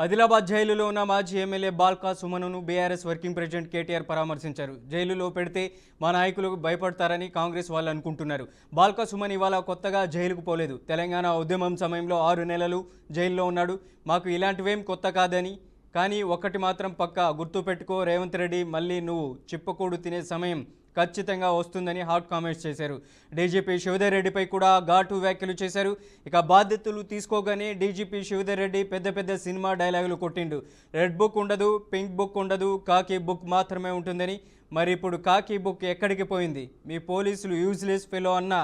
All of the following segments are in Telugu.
ఆదిలాబాద్ జైలులో ఉన్న మాజీ ఎమ్మెల్యే బాల్కా సుమన్ను బీఆర్ఎస్ వర్కింగ్ ప్రెసిడెంట్ కేటీఆర్ పరామర్శించారు. జైలులో పెడితే మా నాయకులు భయపడతారని కాంగ్రెస్ వాళ్ళు అనుకుంటున్నారు. బాల్కా సుమన్ ఇవాళ కొత్తగా జైలుకు పోలేదు. తెలంగాణ ఉద్యమం సమయంలో 6 నెలలు జైల్లో ఉన్నాడు. మాకు ఇలాంటివేం కొత్త కాదని, కానీ ఒక్కటి మాత్రం పక్కా గుర్తుపెట్టుకో, రేవంత్ రెడ్డి మళ్ళీ నువ్వు చిప్పకూడు తినే సమయం ఖచ్చితంగా వస్తుందని హాట్ కామెంట్స్ చేశారు. డీజీపీ శివధర్ రెడ్డిపై కూడా ఘాటు వ్యాఖ్యలు చేశారు. ఇక బాధ్యతలు తీసుకోగానే డీజీపీ శివధర్ రెడ్డి పెద్ద సినిమా డైలాగులు కొట్టిండు. రెడ్ బుక్ ఉండదు, పింక్ బుక్ ఉండదు, కాకి బుక్ మాత్రమే ఉంటుందని. మరి ఇప్పుడు కాకి బుక్ ఎక్కడికి పోయింది? మీ పోలీసులు యూజ్లెస్ ఫెలో అన్న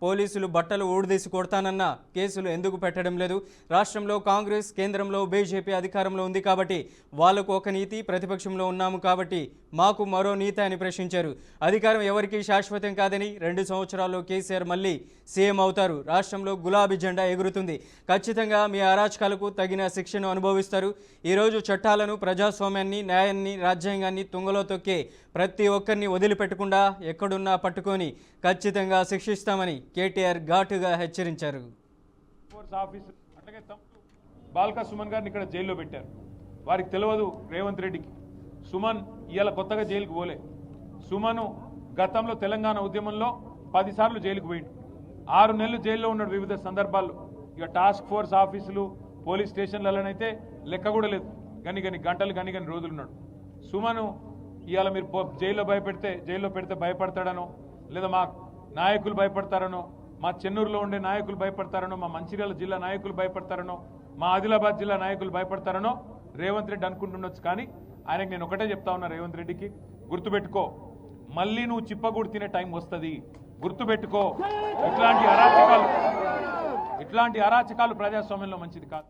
పోలీసులు బట్టలు ఊడదీసి కొడతానన్న కేసులు ఎందుకు పెట్టడం లేదు? రాష్ట్రంలో కాంగ్రెస్, కేంద్రంలో బీజేపీ అధికారంలో ఉంది కాబట్టి వాళ్ళకు ఒక నీతి, ప్రతిపక్షంలో ఉన్నాము కాబట్టి మాకు మరో నీతి అని ప్రశ్నించారు. అధికారం ఎవరికీ శాశ్వతం కాదని, 2 సంవత్సరాల్లో కేసీఆర్ మళ్ళీ సీఎం అవుతారు. రాష్ట్రంలో గులాబీ జెండా ఎగురుతుంది. ఖచ్చితంగా మీ అరాచకాలకు తగిన శిక్షను అనుభవిస్తారు. ఈరోజు చట్టాలను, ప్రజాస్వామ్యాన్ని, న్యాయాన్ని, రాజ్యాంగాన్ని తుంగలో తొక్కే ప్రతి ఒక్కరిని వదిలిపెట్టకుండా ఎక్కడున్నా పట్టుకొని ఖచ్చితంగా శిక్షిస్తామని కేటీఆర్ ఘాటుగా హెచ్చరించారు. బాల్కా సుమన్ గారిని ఇక్కడ జైల్లో పెట్టారు. వారికి తెలియదు రేవంత్ రెడ్డికి సుమన్ ఇవాళ కొత్తగా జైలుకు పోలే. సుమన్ గతంలో తెలంగాణ ఉద్యమంలో 10 సార్లు జైలుకు పోయిండు. 6 నెలలు జైల్లో ఉన్నాడు వివిధ సందర్భాల్లో. ఇక టాస్క్ ఫోర్స్ ఆఫీసులు, పోలీస్ స్టేషన్లలోనైతే లెక్క కూడా లేదు. గని గంటలు గని రోజులు ఉన్నాడు. సుమన్ ఇవాళ మీరు జైల్లో పెడితే భయపడతాడనో, లేదా మా నాయకులు భయపడతారనో, మా చెన్నూరులో ఉండే నాయకులు భయపడతారనో, మా మంచిర్యాల జిల్లా నాయకులు భయపడతారనో, మా ఆదిలాబాద్ జిల్లా నాయకులు భయపడతారనో రేవంత్ రెడ్డి అనుకుంటుండొచ్చు. కానీ ఆయనకు నేను ఒకటే చెప్తా ఉన్నా, రేవంత్ రెడ్డికి గుర్తుపెట్టుకో, మళ్ళీ నువ్వు చిప్పగూడు తినే టైం వస్తుంది. గుర్తుపెట్టుకో, ఇట్లాంటి అరాచకాలు ప్రజాస్వామ్యంలో మంచిది కాదు.